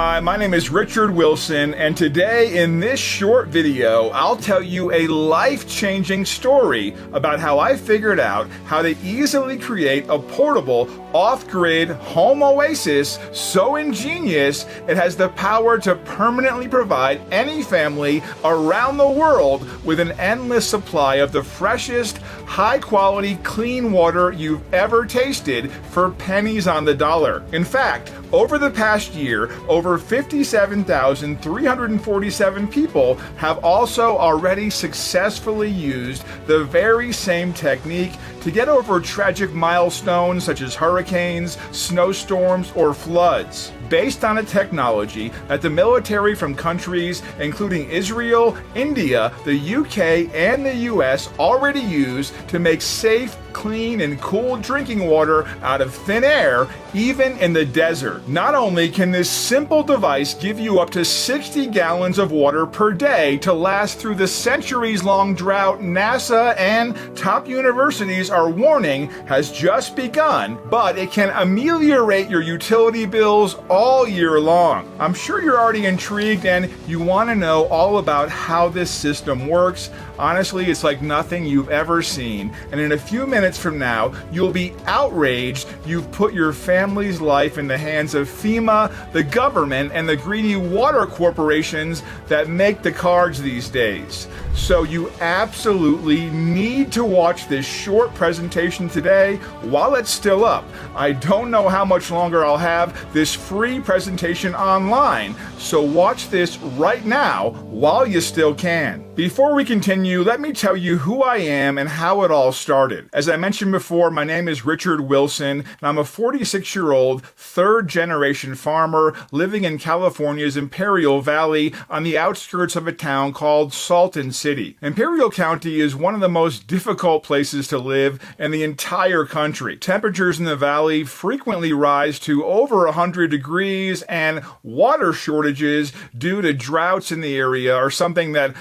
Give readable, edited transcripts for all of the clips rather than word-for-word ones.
Hi, my name is Richard Wilson, and today in this short video, I'll tell you a life-changing story about how I figured out how to easily create a portable, off-grid home oasis so ingenious it has the power to permanently provide any family around the world with an endless supply of the freshest, high-quality, clean water you've ever tasted for pennies on the dollar. In fact, over the past year, over 57,347 people have also already successfully used the very same technique to get over tragic milestones such as hurricanes, snowstorms, or floods, based on a technology that the military from countries including Israel, India, the UK, and the US already use to make safe, clean, and cool drinking water out of thin air, even in the desert. Not only can this simple device give you up to 60 gallons of water per day to last through the centuries-long drought NASA and top universities are warning has just begun, but it can ameliorate your utility bills all year long. I'm sure you're already intrigued and you want to know all about how this system works. Honestly, it's like nothing you've ever seen, and in a few minutes from now, you'll be outraged you've put your family's life in the hands of FEMA, the government, and the greedy water corporations that make the cards these days. So you absolutely need to watch this short presentation today while it's still up. I don't know how much longer I'll have this free presentation online, so watch this right now while you still can. Before we continue, let me tell you who I am and how it all started. As I mentioned before, my name is Richard Wilson, and I'm a 46-year-old, third-generation farmer living in California's Imperial Valley on the outskirts of a town called Salton City. Imperial County is one of the most difficult places to live in the entire country. Temperatures in the valley frequently rise to over 100 degrees, and water shortages due to droughts in the area are something that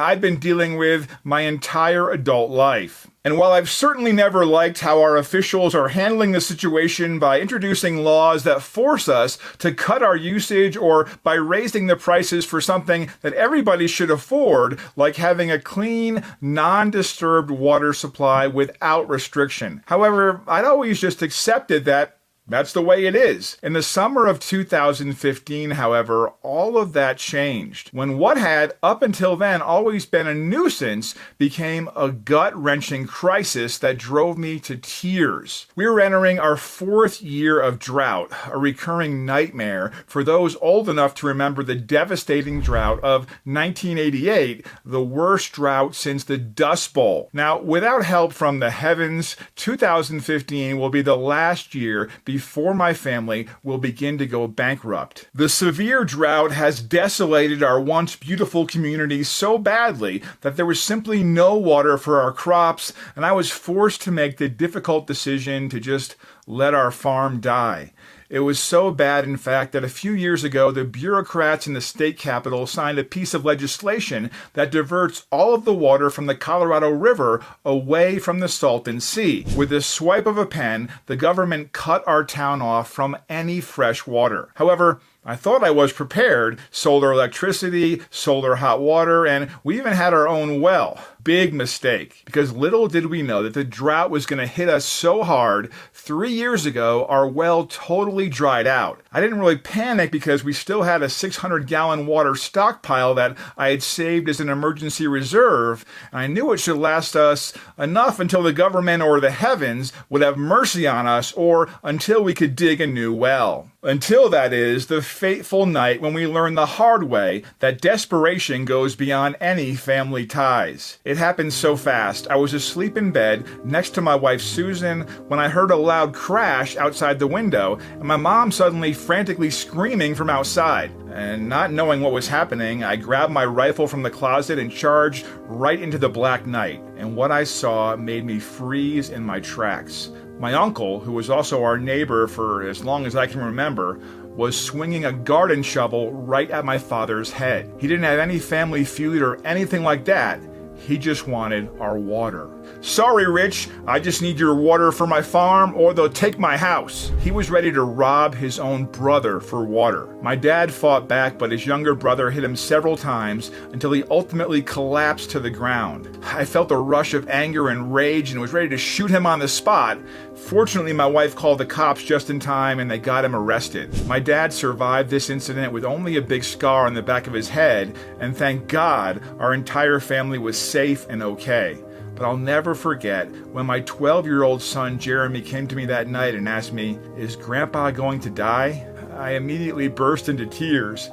I've been dealing with my entire adult life. And while I've certainly never liked how our officials are handling the situation by introducing laws that force us to cut our usage or by raising the prices for something that everybody should afford, like having a clean, non-disturbed water supply without restriction. However, I'd always just accepted that that's the way it is. In the summer of 2015, however, all of that changed, when what had, up until then, always been a nuisance became a gut-wrenching crisis that drove me to tears. We were entering our fourth year of drought, a recurring nightmare for those old enough to remember the devastating drought of 1988, the worst drought since the Dust Bowl. Now, without help from the heavens, 2015 will be the last year before my family will begin to go bankrupt. The severe drought has desolated our once beautiful community so badly that there was simply no water for our crops, and I was forced to make the difficult decision to just let our farm die. It was so bad, in fact, that a few years ago, the bureaucrats in the state capitol signed a piece of legislation that diverts all of the water from the Colorado River away from the Salton Sea. With the swipe of a pen, the government cut our town off from any fresh water. However, I thought I was prepared. Solar electricity, solar hot water, and we even had our own well. Big mistake, because little did we know that the drought was going to hit us so hard. 3 years ago, our well totally dried out. I didn't really panic because we still had a 600-gallon water stockpile that I had saved as an emergency reserve, and I knew it should last us enough until the government or the heavens would have mercy on us, or until we could dig a new well. Until, that is, the fateful night when we learned the hard way that desperation goes beyond any family ties. It happened so fast. I was asleep in bed next to my wife Susan when I heard a loud crash outside the window, and my mom suddenly frantically screaming from outside. And not knowing what was happening, I grabbed my rifle from the closet and charged right into the black night. And what I saw made me freeze in my tracks. My uncle, who was also our neighbor for as long as I can remember, was swinging a garden shovel right at my father's head. He didn't have any family feud or anything like that. He just wanted our water. Sorry, Rich, I just need your water for my farm or they'll take my house. He was ready to rob his own brother for water. My dad fought back, but his younger brother hit him several times until he ultimately collapsed to the ground. I felt a rush of anger and rage and was ready to shoot him on the spot. Fortunately, my wife called the cops just in time and they got him arrested. My dad survived this incident with only a big scar on the back of his head, and thank God our entire family was safe and okay. But I'll never forget when my 12-year-old son Jeremy came to me that night and asked me, "Is Grandpa going to die?" I immediately burst into tears.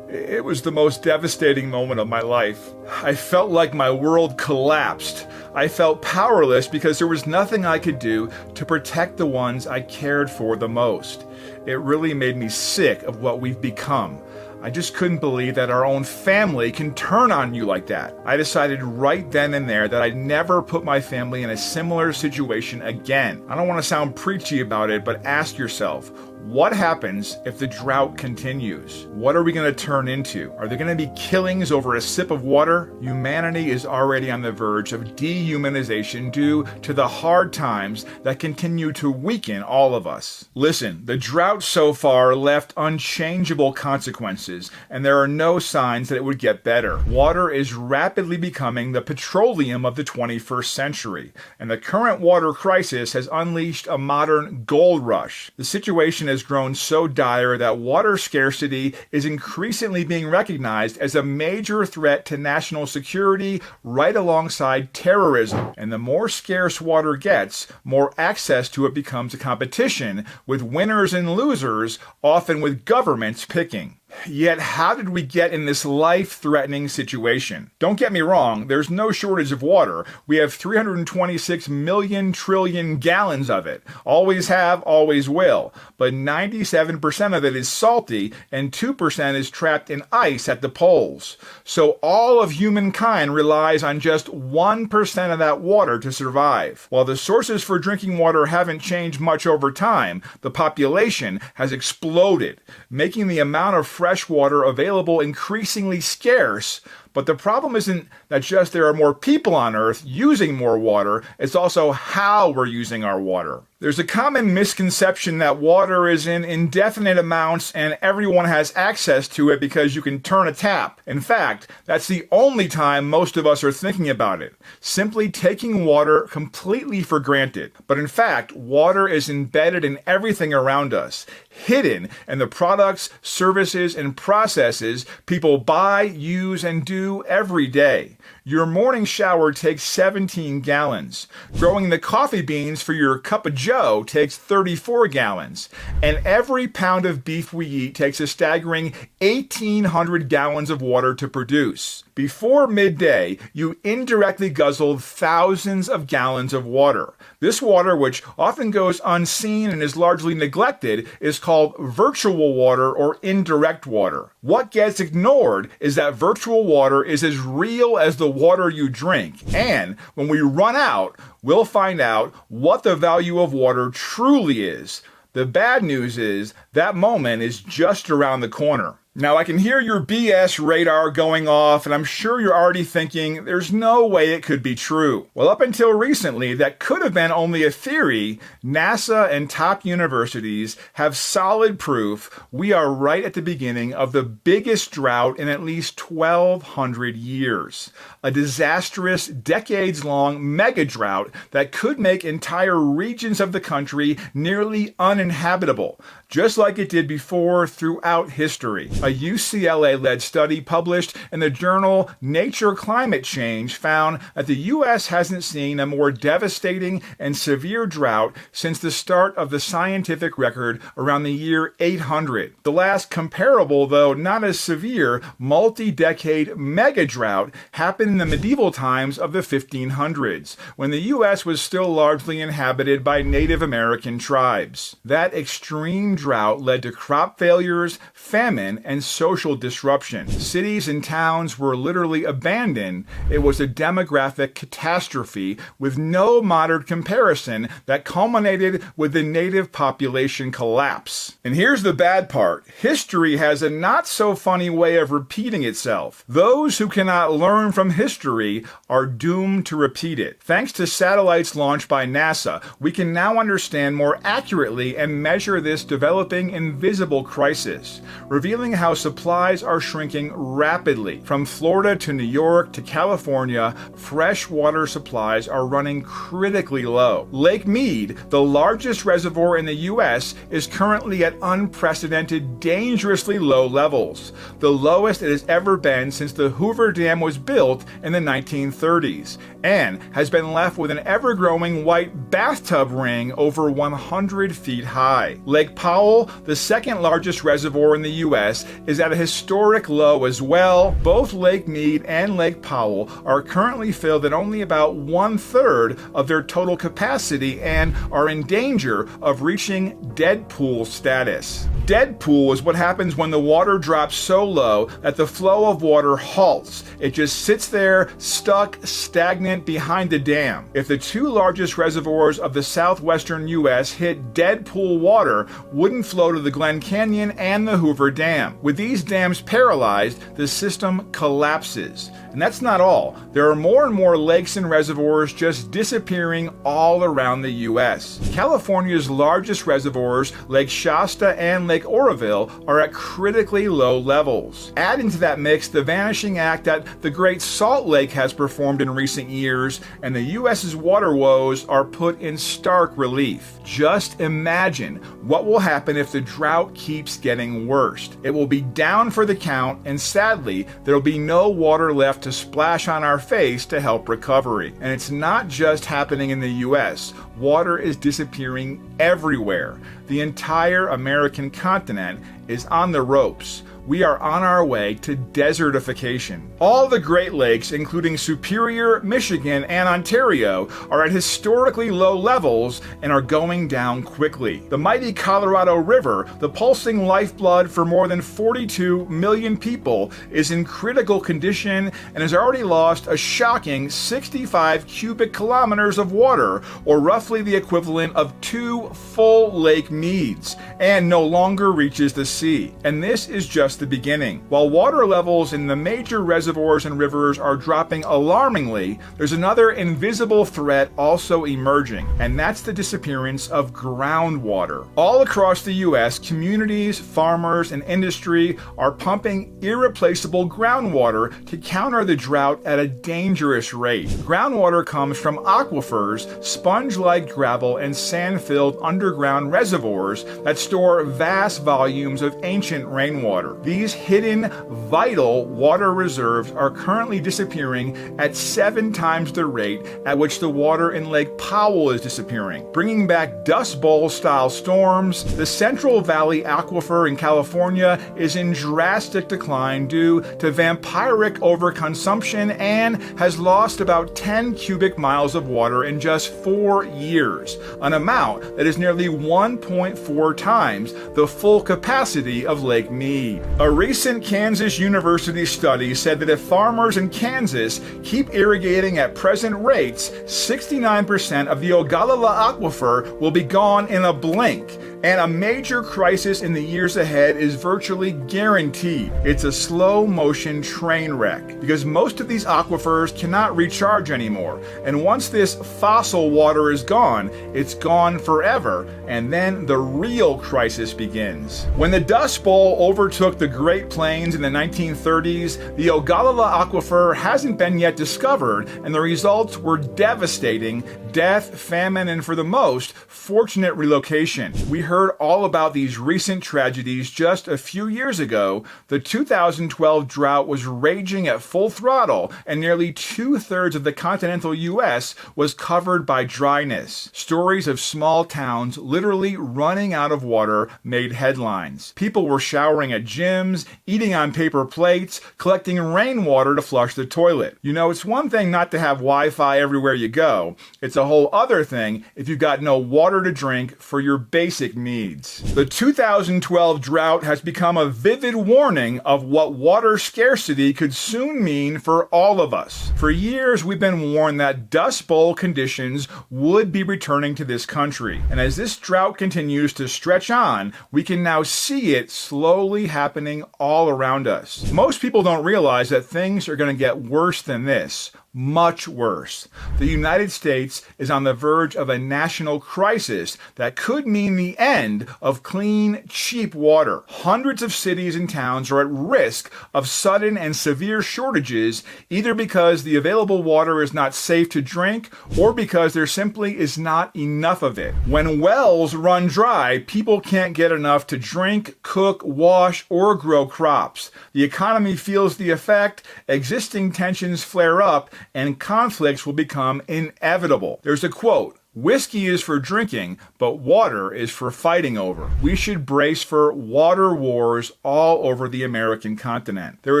It was the most devastating moment of my life. I felt like my world collapsed. I felt powerless because there was nothing I could do to protect the ones I cared for the most. It really made me sick of what we've become. I just couldn't believe that our own family can turn on you like that. I decided right then and there that I'd never put my family in a similar situation again. I don't want to sound preachy about it, but ask yourself, what happens if the drought continues? What are we going to turn into? Are there going to be killings over a sip of water? Humanity is already on the verge of dehumanization due to the hard times that continue to weaken all of us. Listen, the drought so far left unchangeable consequences, and there are no signs that it would get better. Water is rapidly becoming the petroleum of the 21st century, and the current water crisis has unleashed a modern gold rush. The situation has grown so dire that water scarcity is increasingly being recognized as a major threat to national security right alongside terrorism. And the more scarce water gets, more access to it becomes a competition with winners and losers, often with governments picking. Yet, how did we get in this life-threatening situation? Don't get me wrong, there's no shortage of water. We have 326 million trillion gallons of it. Always have, always will. But 97% of it is salty, and 2% is trapped in ice at the poles. So all of humankind relies on just 1% of that water to survive. While the sources for drinking water haven't changed much over time, the population has exploded, making the amount of fresh water available increasingly scarce. But the problem isn't that just there are more people on Earth using more water, it's also how we're using our water. There's a common misconception that water is in indefinite amounts and everyone has access to it because you can turn a tap. In fact, that's the only time most of us are thinking about it, simply taking water completely for granted. But in fact, water is embedded in everything around us, hidden in the products, services, and processes people buy, use, and do every day. Your morning shower takes 17 gallons. Growing the coffee beans for your cup of joe takes 34 gallons. And every pound of beef we eat takes a staggering 1,800 gallons of water to produce. Before midday, you indirectly guzzled thousands of gallons of water. This water, which often goes unseen and is largely neglected, is called virtual water or indirect water. What gets ignored is that virtual water is as real as the water you drink. And when we run out, we'll find out what the value of water truly is. The bad news is that moment is just around the corner. Now, I can hear your BS radar going off, and I'm sure you're already thinking, there's no way it could be true. Well, up until recently, that could have been only a theory. NASA and top universities have solid proof we are right at the beginning of the biggest drought in at least 1,200 years. A disastrous, decades-long mega drought that could make entire regions of the country nearly uninhabitable, just like it did before throughout history. A UCLA-led study published in the journal Nature Climate Change found that the U.S. hasn't seen a more devastating and severe drought since the start of the scientific record around the year 800. The last comparable, though not as severe, multi-decade mega drought happened in the medieval times of the 1500s, when the U.S. was still largely inhabited by Native American tribes. That extreme drought led to crop failures, famine, and and social disruption. Cities and towns were literally abandoned. It was a demographic catastrophe with no modern comparison that culminated with the native population collapse. And here's the bad part. History has a not-so-funny way of repeating itself. Those who cannot learn from history are doomed to repeat it. Thanks to satellites launched by NASA, we can now understand more accurately and measure this developing invisible crisis, revealing how supplies are shrinking rapidly. From Florida to New York to California, fresh water supplies are running critically low. Lake Mead, the largest reservoir in the U.S., is currently at unprecedented, dangerously low levels, the lowest it has ever been since the Hoover Dam was built in the 1930s, and has been left with an ever-growing white bathtub ring over 100 feet high. Lake Powell, the second largest reservoir in the U.S., is at a historic low as well. Both Lake Mead and Lake Powell are currently filled at only about 1/3 of their total capacity and are in danger of reaching dead pool status. Dead pool is what happens when the water drops so low that the flow of water halts. It just sits there, stuck, stagnant behind the dam. If the two largest reservoirs of the southwestern U.S. hit dead pool, water wouldn't flow to the Glen Canyon and the Hoover Dam. With these dams paralyzed, the system collapses. And that's not all. There are more and more lakes and reservoirs just disappearing all around the U.S. California's largest reservoirs, Lake Shasta and Lake Oroville, are at critically low levels. Add into that mix the vanishing act that the Great Salt Lake has performed in recent years, and the U.S.'s water woes are put in stark relief. Just imagine what will happen if the drought keeps getting worse. It will be down for the count, and sadly, there will be no water left to splash on our face to help recovery. And it's not just happening in the U.S. Water is disappearing everywhere. The entire American continent is on the ropes. We are on our way to desertification. All the Great Lakes, including Superior, Michigan, and Ontario, are at historically low levels and are going down quickly. The mighty Colorado River, the pulsing lifeblood for more than 42 million people, is in critical condition and has already lost a shocking 65 cubic kilometers of water, or roughly the equivalent of 2 full Lake Meads, and no longer reaches the sea. And this is just the beginning. While water levels in the major reservoirs and rivers are dropping alarmingly, there's another invisible threat also emerging, and that's the disappearance of groundwater. All across the U.S., communities, farmers, and industry are pumping irreplaceable groundwater to counter the drought at a dangerous rate. Groundwater comes from aquifers, sponge-like gravel and sand-filled underground reservoirs that store vast volumes of ancient rainwater. These hidden, vital water reserves are currently disappearing at 7 times the rate at which the water in Lake Powell is disappearing, bringing back Dust Bowl-style storms. The Central Valley Aquifer in California is in drastic decline due to vampiric overconsumption and has lost about 10 cubic miles of water in just 4 years, an amount that is nearly 1.4 times the full capacity of Lake Mead. A recent Kansas University study said that if farmers in Kansas keep irrigating at present rates, 69% of the Ogallala Aquifer will be gone in a blink, and a major crisis in the years ahead is virtually guaranteed. It's a slow-motion train wreck, because most of these aquifers cannot recharge anymore, and once this fossil water is gone, it's gone forever, and then the real crisis begins. When the Dust Bowl overtook the Great Plains in the 1930s, the Ogallala Aquifer hasn't been yet discovered, and the results were devastating: death, famine, and for the most, fortunate relocation. We heard all about these recent tragedies just a few years ago. The 2012 drought was raging at full throttle, and nearly 2/3 of the continental U.S. was covered by dryness. Stories of small towns literally running out of water made headlines. People were showering at gyms, eating on paper plates, collecting rainwater to flush the toilet. You know, it's one thing not to have Wi-Fi everywhere you go. It's a whole other thing if you've got no water to drink for your basic needs. The 2012 drought has become a vivid warning of what water scarcity could soon mean for all of us. For years, we've been warned that Dust Bowl conditions would be returning to this country. And as this drought continues to stretch on, we can now see it slowly happening all around us. Most people don't realize that things are going to get worse than this. Much worse. The United States is on the verge of a national crisis that could mean the end of clean, cheap water. Hundreds of cities and towns are at risk of sudden and severe shortages, either because the available water is not safe to drink or because there simply is not enough of it. When wells run dry, people can't get enough to drink, cook, wash, or grow crops. The economy feels the effect, existing tensions flare up, and conflicts will become inevitable. There's a quote, "Whiskey is for drinking, but water is for fighting over." We should brace for water wars all over the American continent. There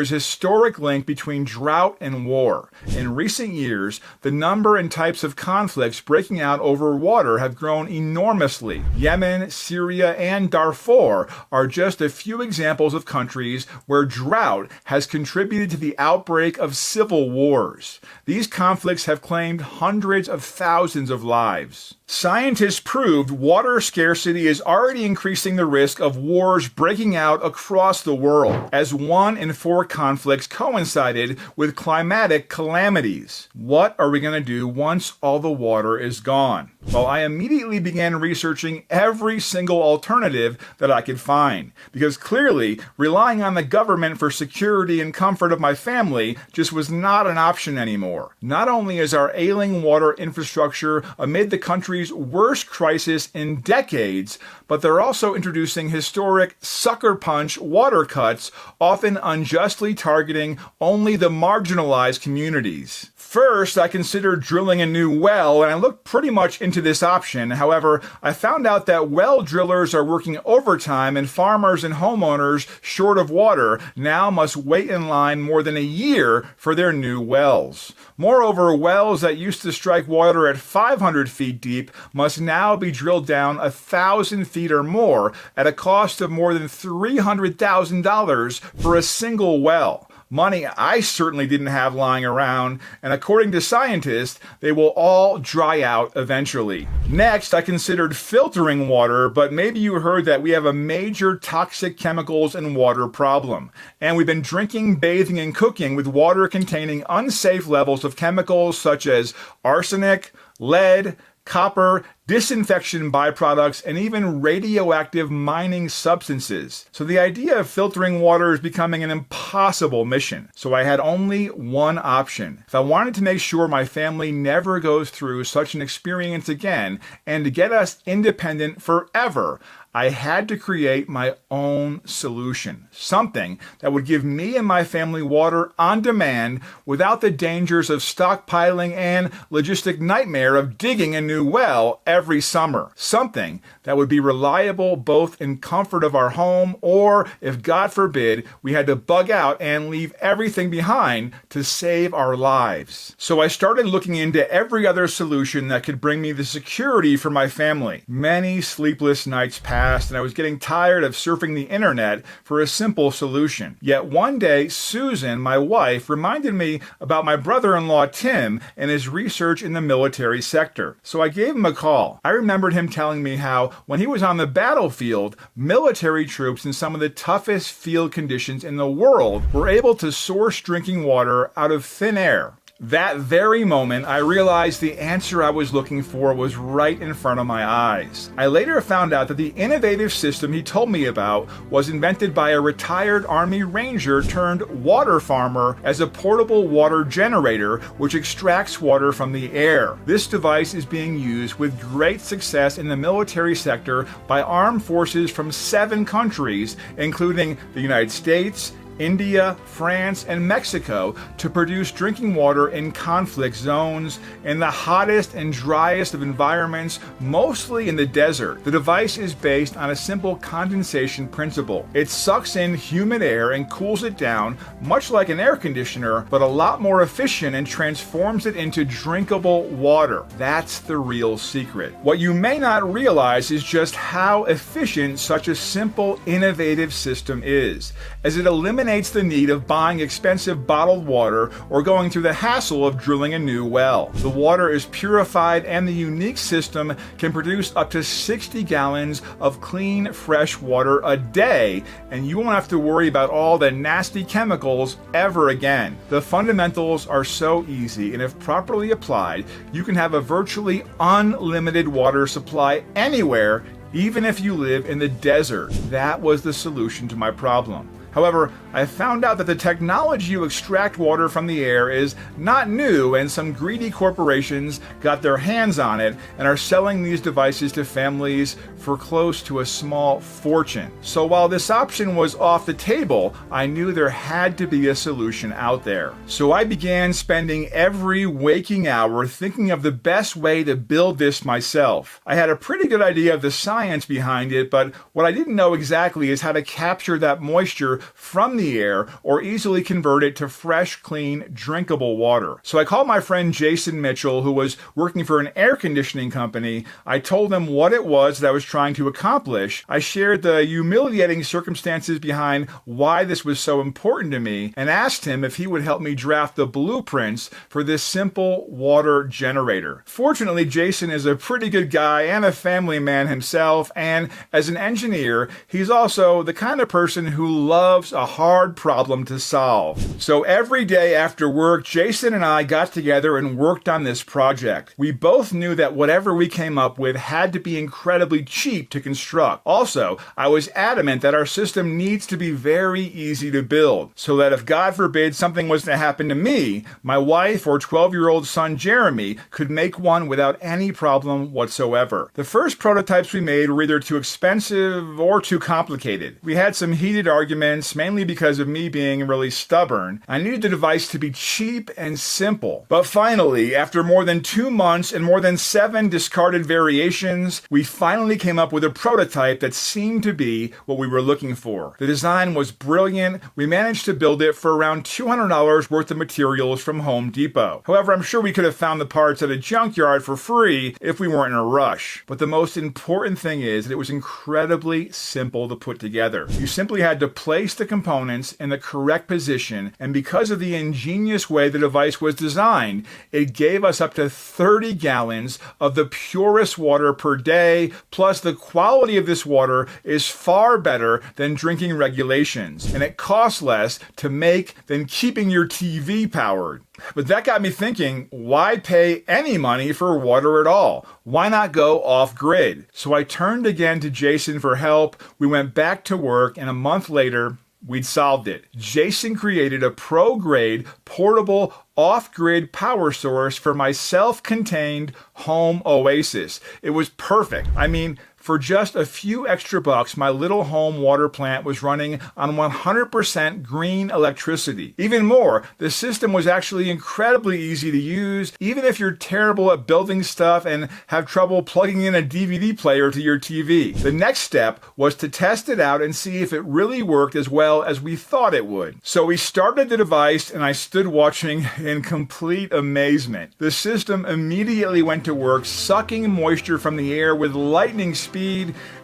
is a historic link between drought and war. In recent years, the number and types of conflicts breaking out over water have grown enormously. Yemen, Syria, and Darfur are just a few examples of countries where drought has contributed to the outbreak of civil wars. These conflicts have claimed hundreds of thousands of lives. Scientists proved water scarcity is already increasing the risk of wars breaking out across the world, as 1 in 4 conflicts coincided with climatic calamities. What are we going to do once all the water is gone? Well, I immediately began researching every single alternative that I could find, because clearly relying on the government for security and comfort of my family just was not an option anymore. Not only is our ailing water infrastructure amid the country's worst crisis in decades, but they're also introducing historic sucker punch water cuts, often unjustly targeting only the marginalized communities. First, I considered drilling a new well, and I looked pretty much into this option. However, I found out that well drillers are working overtime, and farmers and homeowners short of water now must wait in line more than a year for their new wells. Moreover, wells that used to strike water at 500 feet deep must now be drilled down 1,000 feet or more at a cost of more than $300,000 for a single well. Money I certainly didn't have lying around, and according to scientists, they will all dry out eventually. Next, I considered filtering water, but maybe you heard that we have a major toxic chemicals and water problem. And we've been drinking, bathing, and cooking with water containing unsafe levels of chemicals such as arsenic, lead, copper, disinfection byproducts, and even radioactive mining substances. So the idea of filtering water is becoming an impossible mission. So I had only one option. If I wanted to make sure my family never goes through such an experience again, and to get us independent forever, I had to create my own solution. Something that would give me and my family water on demand without the dangers of stockpiling and logistic nightmare of digging a new well every summer. Something that would be reliable both in comfort of our home or, if God forbid, we had to bug out and leave everything behind to save our lives. So I started looking into every other solution that could bring me the security for my family. Many sleepless nights passed, and I was getting tired of surfing the internet for a simple solution. Yet one day, Susan, my wife, reminded me about my brother-in-law Tim and his research in the military sector. So I gave him a call. I remembered him telling me how, when he was on the battlefield, military troops in some of the toughest field conditions in the world were able to source drinking water out of thin air. That very moment, I realized the answer I was looking for was right in front of my eyes. I later found out that the innovative system he told me about was invented by a retired Army Ranger turned water farmer as a portable water generator which extracts water from the air. This device is being used with great success in the military sector by armed forces from 7 countries, including the United States, India, France, and Mexico to produce drinking water in conflict zones, in the hottest and driest of environments, mostly in the desert. The device is based on a simple condensation principle. It sucks in humid air and cools it down, much like an air conditioner, but a lot more efficient, and transforms it into drinkable water. That's the real secret. What you may not realize is just how efficient such a simple, innovative system is, as it eliminates the need of buying expensive bottled water or going through the hassle of drilling a new well. The water is purified, and the unique system can produce up to 60 gallons of clean, fresh water a day, and you won't have to worry about all the nasty chemicals ever again. The fundamentals are so easy, and if properly applied, you can have a virtually unlimited water supply anywhere, even if you live in the desert. That was the solution to my problem. However, I found out that the technology to extract water from the air is not new, and some greedy corporations got their hands on it and are selling these devices to families for close to a small fortune. So while this option was off the table, I knew there had to be a solution out there. So I began spending every waking hour thinking of the best way to build this myself. I had a pretty good idea of the science behind it, but what I didn't know exactly is how to capture that moisture from the air or easily convert it to fresh, clean, drinkable water. So I called my friend Jason Mitchell, who was working for an air conditioning company. I told him what it was that I was trying to accomplish. I shared the humiliating circumstances behind why this was so important to me, and asked him if he would help me draft the blueprints for this simple water generator. Fortunately, Jason is a pretty good guy and a family man himself, and as an engineer, he's also the kind of person who loves a hard problem to solve. So every day after work, Jason and I got together and worked on this project. We both knew that whatever we came up with had to be incredibly cheap to construct. Also, I was adamant that our system needs to be very easy to build, so that if God forbid something was to happen to me, my wife or 12-year-old son Jeremy could make one without any problem whatsoever. The first prototypes we made were either too expensive or too complicated. We had some heated arguments, mainly because of me being really stubborn. I needed the device to be cheap and simple. But finally, after more than 2 months and more than 7 discarded variations, we finally came up with a prototype that seemed to be what we were looking for. The design was brilliant. We managed to build it for around $200 worth of materials from Home Depot. However, I'm sure we could have found the parts at a junkyard for free if we weren't in a rush. But the most important thing is that it was incredibly simple to put together. You simply had to place the components in the correct position, and because of the ingenious way the device was designed, it gave us up to 30 gallons of the purest water per day, plus the quality of this water is far better than drinking regulations, and it costs less to make than keeping your TV powered. But that got me thinking, why pay any money for water at all? Why not go off-grid? So I turned again to Jason for help. We went back to work, and a month later, we'd solved it. Jason created a pro-grade, portable, off-grid power source for my self-contained home oasis. It was perfect. I mean, for just a few extra bucks, my little home water plant was running on 100% green electricity. Even more, the system was actually incredibly easy to use, even if you're terrible at building stuff and have trouble plugging in a DVD player to your TV. The next step was to test it out and see if it really worked as well as we thought it would. So we started the device, and I stood watching in complete amazement. The system immediately went to work, sucking moisture from the air with lightning speed,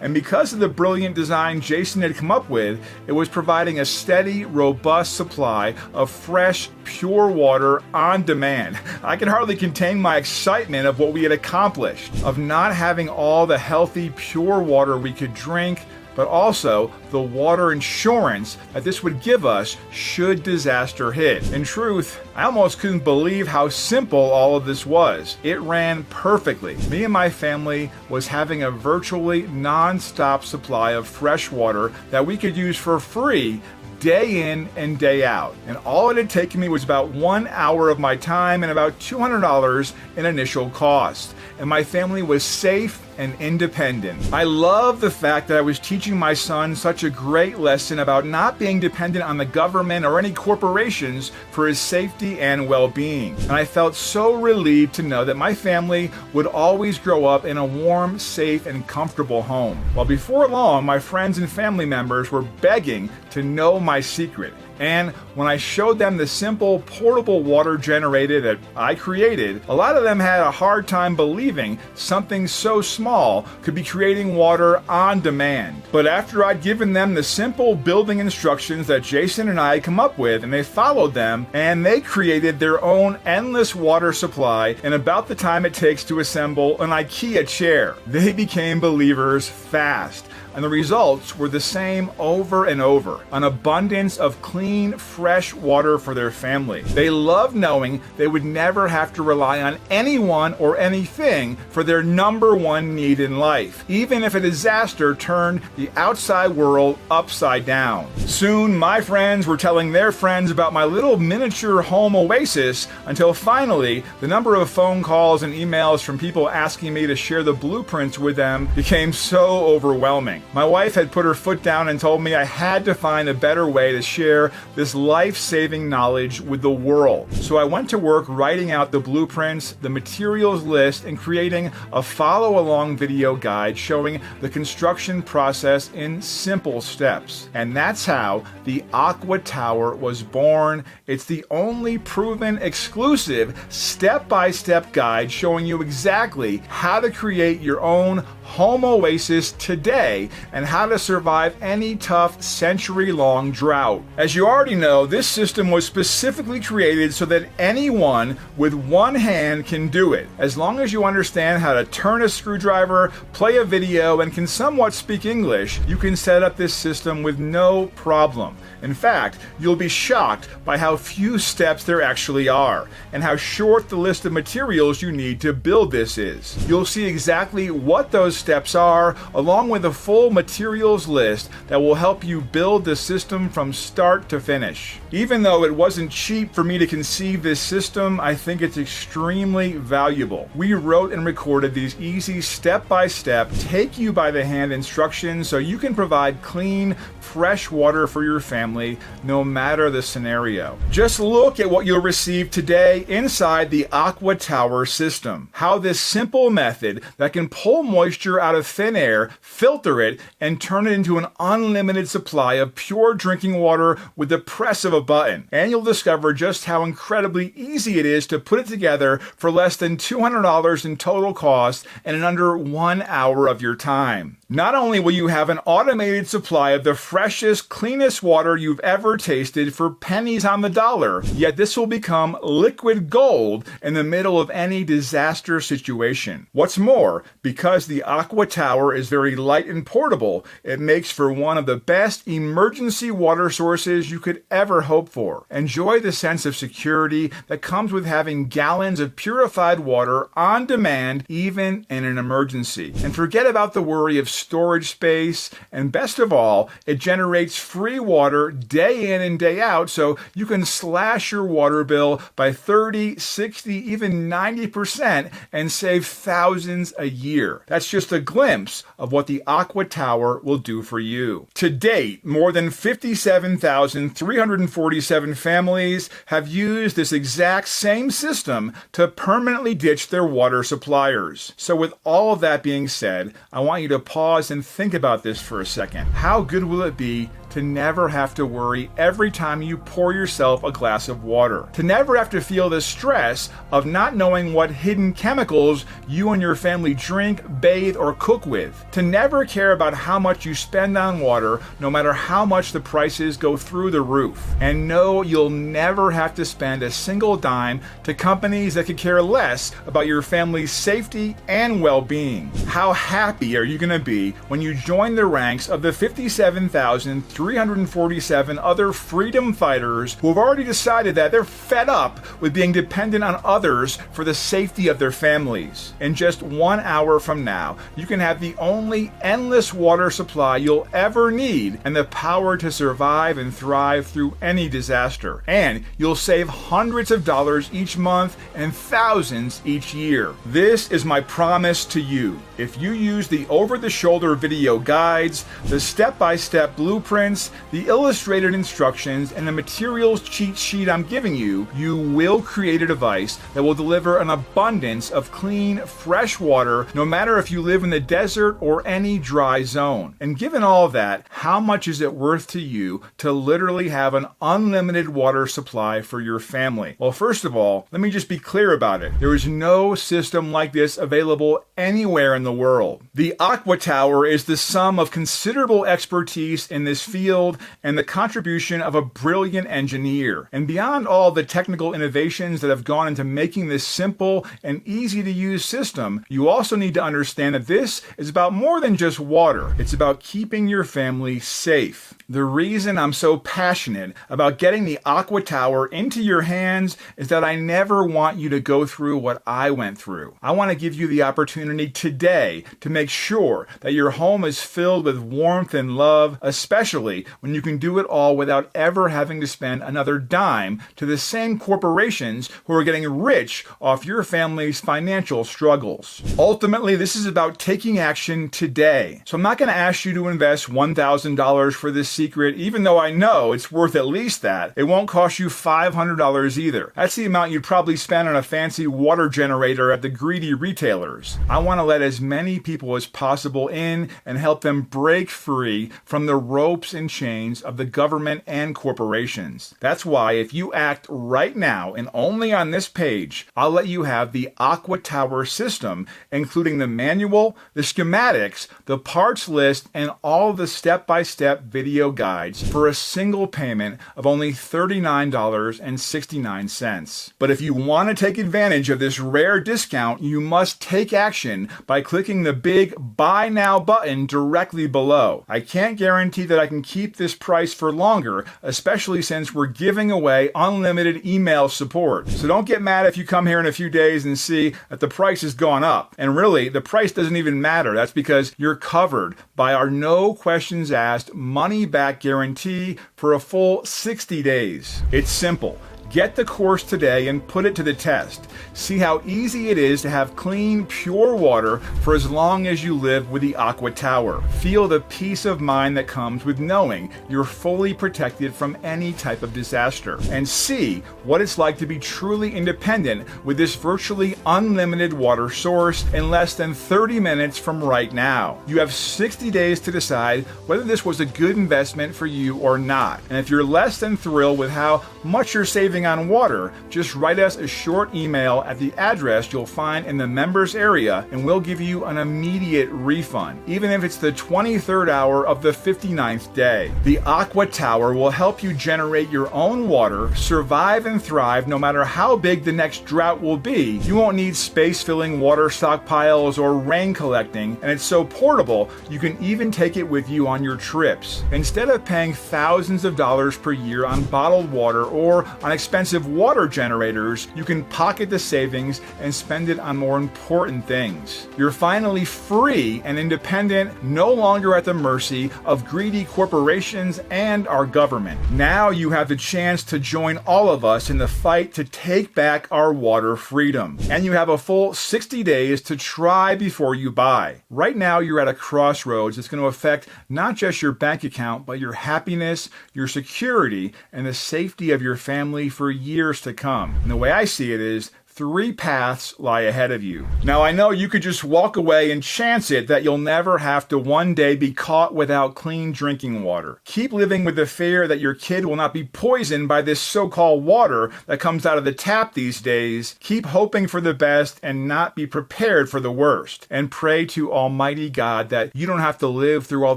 and because of the brilliant design Jason had come up with, it was providing a steady, robust supply of fresh, pure water on demand. I could hardly contain my excitement of what we had accomplished, of not having all the healthy, pure water we could drink, but also the water insurance that this would give us should disaster hit. In truth, I almost couldn't believe how simple all of this was. It ran perfectly. Me and my family was having a virtually non-stop supply of fresh water that we could use for free day in and day out. And all it had taken me was about 1 hour of my time and about $200 in initial cost. and my family was safe and independent. I love the fact that I was teaching my son such a great lesson about not being dependent on the government or any corporations for his safety and well-being. And I felt so relieved to know that my family would always grow up in a warm, safe, and comfortable home. Well, before long, my friends and family members were begging to know my secret. And when I showed them the simple portable water generator that I created, a lot of them had a hard time believing something so small could be creating water on demand. But after I'd given them the simple building instructions that Jason and I had come up with, and they followed them, and they created their own endless water supply in about the time it takes to assemble an IKEA chair. They became believers fast. And the results were the same over and over. An abundance of clean, fresh water for their family. They loved knowing they would never have to rely on anyone or anything for their number one need in life, even if a disaster turned the outside world upside down. Soon, my friends were telling their friends about my little miniature home oasis until finally, the number of phone calls and emails from people asking me to share the blueprints with them became so overwhelming. My wife had put her foot down and told me I had to find a better way to share this life-saving knowledge with the world. So I went to work writing out the blueprints, the materials list, and creating a follow-along video guide showing the construction process in simple steps. And that's how the Aqua Tower was born. It's the only proven exclusive step-by-step guide showing you exactly how to create your own home oasis today and how to survive any tough century-long drought. As you already know, this system was specifically created so that anyone with one hand can do it. As long as you understand how to turn a screwdriver, play a video, and can somewhat speak English, you can set up this system with no problem. In fact, you'll be shocked by how few steps there actually are, and how short the list of materials you need to build this is. You'll see exactly what those steps are, along with a full materials list that will help you build the system from start to finish. Even though it wasn't cheap for me to conceive this system, I think it's extremely valuable. We wrote and recorded these easy step-by-step, take-you-by-the-hand instructions so you can provide clean, fresh water for your family, no matter the scenario. Just look at what you'll receive today inside the Aqua Tower system. How this simple method that can pull moisture out of thin air, filter it, and turn it into an unlimited supply of pure drinking water with the press of a button. And you'll discover just how incredibly easy it is to put it together for less than $200 in total cost and in under 1 hour of your time. Not only will you have an automated supply of the freshest, cleanest water you've ever tasted for pennies on the dollar, yet this will become liquid gold in the middle of any disaster situation. What's more, because the Aqua Tower is very light and portable, it makes for one of the best emergency water sources you could ever hope for. Enjoy the sense of security that comes with having gallons of purified water on demand, even in an emergency. And forget about the worry of storage space, and best of all, it generates free water day in and day out, so you can slash your water bill by 30, 60, even 90% and save thousands a year. That's just a glimpse of what the Aqua Tower will do for you. To date, more than 57,347 families have used this exact same system to permanently ditch their water suppliers. So with all of that being said, I want you to pause and think about this for a second. How good will it be to never have to worry every time you pour yourself a glass of water? To never have to feel the stress of not knowing what hidden chemicals you and your family drink, bathe, or cook with. To never care about how much you spend on water, no matter how much the prices go through the roof. And no, you'll never have to spend a single dime to companies that could care less about your family's safety and well-being. How happy are you going to be when you join the ranks of the 57,347 347 other freedom fighters who have already decided that they're fed up with being dependent on others for the safety of their families. In just 1 hour from now, you can have the only endless water supply you'll ever need and the power to survive and thrive through any disaster. And you'll save hundreds of dollars each month and thousands each year. This is my promise to you. If you use the over-the-shoulder video guides, the step-by-step blueprints, the illustrated instructions, and the materials cheat sheet I'm giving you, you will create a device that will deliver an abundance of clean, fresh water, no matter if you live in the desert or any dry zone. And given all of that, how much is it worth to you to literally have an unlimited water supply for your family? Well, first of all, let me just be clear about it. There is no system like this available anywhere in the world. The Aqua Tower is the sum of considerable expertise in this field and the contribution of a brilliant engineer. And beyond all the technical innovations that have gone into making this simple and easy to use system, you also need to understand that this is about more than just water. It's about keeping your family safe. The reason I'm so passionate about getting the Aqua Tower into your hands is that I never want you to go through what I went through. I want to give you the opportunity today to make sure that your home is filled with warmth and love, especially when you can do it all without ever having to spend another dime to the same corporations who are getting rich off your family's financial struggles. Ultimately, this is about taking action today. So I'm not going to ask you to invest $1,000 for this secret, even though I know it's worth at least that. It won't cost you $500 either. That's the amount you'd probably spend on a fancy water generator at the greedy retailers. I want to let as many people as possible in and help them break free from the ropes and chains of the government and corporations. That's why if you act right now and only on this page, I'll let you have the Aqua Tower system, including the manual, the schematics, the parts list, and all the step-by-step video guides for a single payment of only $39.69. But if you want to take advantage of this rare discount, you must take action by clicking the big Buy Now button directly below. I can't guarantee that I can keep this price for longer, especially since we're giving away unlimited email support. So don't get mad if you come here in a few days and see that the price has gone up. And really, the price doesn't even matter. That's because you're covered by our no questions asked money back guarantee for a full 60 days. It's simple. Get the course today and put it to the test. See how easy it is to have clean, pure water for as long as you live with the Aqua Tower. Feel the peace of mind that comes with knowing you're fully protected from any type of disaster. And see what it's like to be truly independent with this virtually unlimited water source in less than 30 minutes from right now. You have 60 days to decide whether this was a good investment for you or not. And if you're less than thrilled with how much you're saving on water, just write us a short email at the address you'll find in the members area and we'll give you an immediate refund, even if it's the 23rd hour of the 59th day. The Aqua Tower will help you generate your own water, survive and thrive no matter how big the next drought will be. You won't need space-filling water stockpiles or rain collecting, and it's so portable you can even take it with you on your trips. Instead of paying thousands of dollars per year on bottled water or on expensive water generators, you can pocket the savings and spend it on more important things. You're finally free and independent, no longer at the mercy of greedy corporations and our government. Now you have the chance to join all of us in the fight to take back our water freedom. And you have a full 60 days to try before you buy. Right now you're at a crossroads that's going to affect not just your bank account, but your happiness, your security, and the safety of your family for years to come. And the way I see it is, 3 paths lie ahead of you. Now, I know you could just walk away and chance it that you'll never have to one day be caught without clean drinking water. Keep living with the fear that your kid will not be poisoned by this so-called water that comes out of the tap these days. Keep hoping for the best and not be prepared for the worst. And pray to Almighty God that you don't have to live through all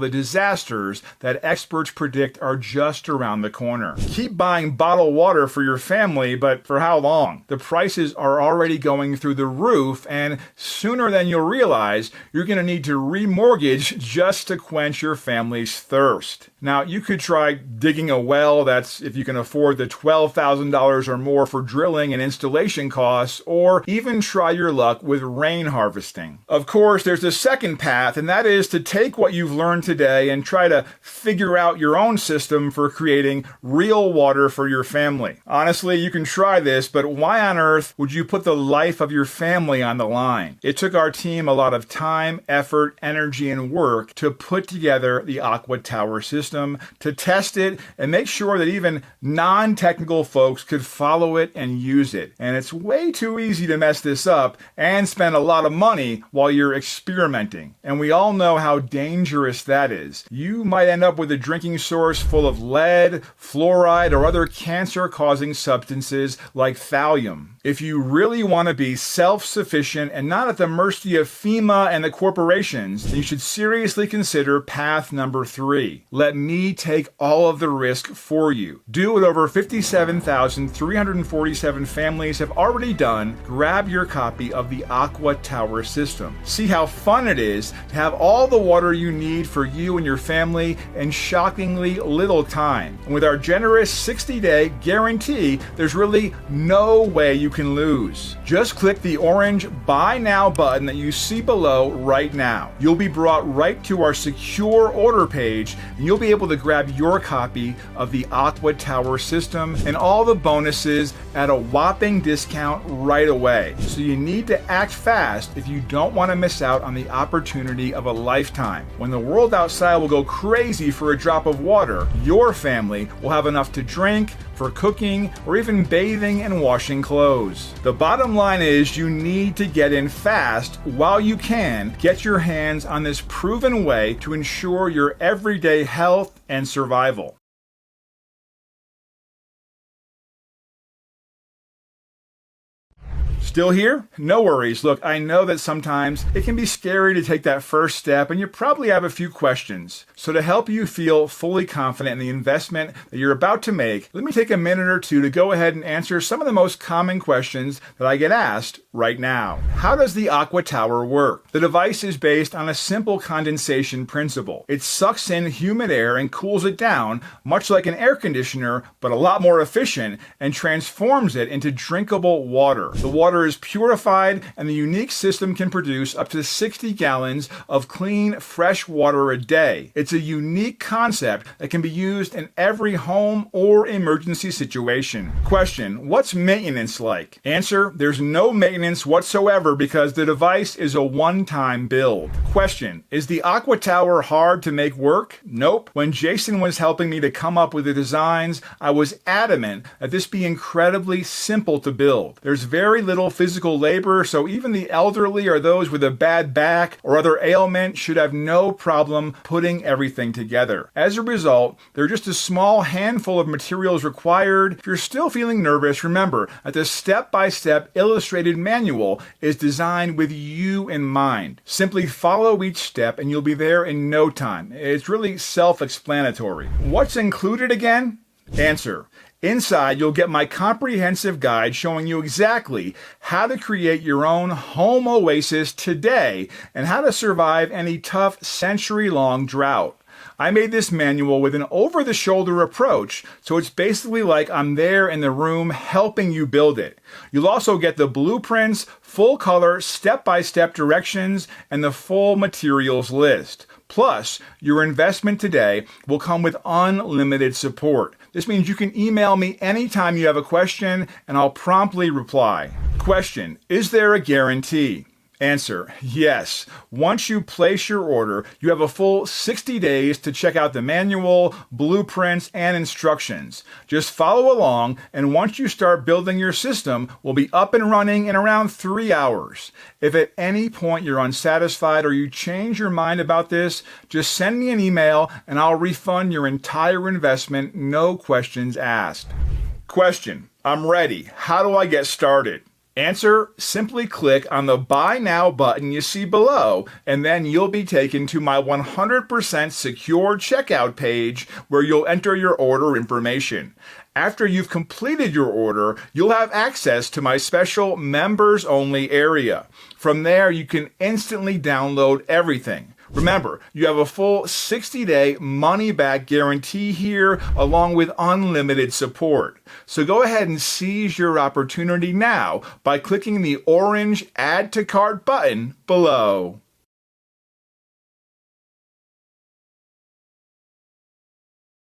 the disasters that experts predict are just around the corner. Keep buying bottled water for your family, but for how long? The prices are are already going through the roof, and sooner than you'll realize, you're going to need to remortgage just to quench your family's thirst. Now, you could try digging a well, that's if you can afford the $12,000 or more for drilling and installation costs, or even try your luck with rain harvesting. Of course, there's a second path, and that is to take what you've learned today and try to figure out your own system for creating real water for your family. Honestly, you can try this, but why on earth would you put the life of your family on the line? It took our team a lot of time, effort, energy, and work to put together the Aqua Tower system, to test it, and make sure that even non-technical folks could follow it and use it. And it's way too easy to mess this up and spend a lot of money while you're experimenting. And we all know how dangerous that is. You might end up with a drinking source full of lead, fluoride, or other cancer-causing substances like thallium. If you really want to be self-sufficient and not at the mercy of FEMA and the corporations, then you should seriously consider path number 3. Let me take all of the risk for you. Do what over 57,347 families have already done. Grab your copy of the Aqua Tower system. See how fun it is to have all the water you need for you and your family in shockingly little time. And with our generous 60-day guarantee, there's really no way you can lose. Just click the orange Buy Now button that you see below right now. You'll be brought right to our secure order page, and you'll be able to grab your copy of the Aqua Tower system and all the bonuses at a whopping discount right away. So you need to act fast if you don't want to miss out on the opportunity of a lifetime. When the world outside will go crazy for a drop of water, your family will have enough to drink, for cooking, or even bathing and washing clothes. The bottom line is you need to get in fast while you can. Get your hands on this proven way to ensure your everyday health and survival. Still here? No worries. Look, I know that sometimes it can be scary to take that first step, and you probably have a few questions. So to help you feel fully confident in the investment that you're about to make, let me take a minute or two to go ahead and answer some of the most common questions that I get asked right now. How does the Aqua Tower work? The device is based on a simple condensation principle. It sucks in humid air and cools it down, much like an air conditioner, but a lot more efficient, and transforms it into drinkable water. The water is purified, and the unique system can produce up to 60 gallons of clean, fresh water a day. It's a unique concept that can be used in every home or emergency situation. Question: what's maintenance like? Answer: there's no maintenance whatsoever because the device is a one-time build. Question: is the Aqua Tower hard to make work? Nope. When Jason was helping me to come up with the designs, I was adamant that this be incredibly simple to build. There's very little physical labor, so even the elderly or those with a bad back or other ailment should have no problem putting everything together. As a result, there are just a small handful of materials required. If you're still feeling nervous, remember that the step-by-step illustrated manual is designed with you in mind. Simply follow each step and you'll be there in no time. It's really self-explanatory. What's included again? Answer: inside, you'll get my comprehensive guide showing you exactly how to create your own home oasis today and how to survive any tough century-long drought. I made this manual with an over-the-shoulder approach, so it's basically like I'm there in the room helping you build it. You'll also get the blueprints, full-color, step-by-step directions, and the full materials list. Plus, your investment today will come with unlimited support. This means you can email me anytime you have a question, and I'll promptly reply. Question: is there a guarantee? Answer: yes. Once you place your order, you have a full 60 days to check out the manual, blueprints, and instructions. Just follow along, and once you start building your system, we'll be up and running in around 3 hours. If at any point you're unsatisfied or you change your mind about this, just send me an email and I'll refund your entire investment, no questions asked. Question: I'm ready. How do I get started? Answer, simply click on the Buy Now button you see below, and then you'll be taken to my 100% secure checkout page where you'll enter your order information. After you've completed your order, you'll have access to my special members-only area. From there, you can instantly download everything. Remember, you have a full 60-day money-back guarantee here, along with unlimited support. So go ahead and seize your opportunity now by clicking the orange Add to Cart button below.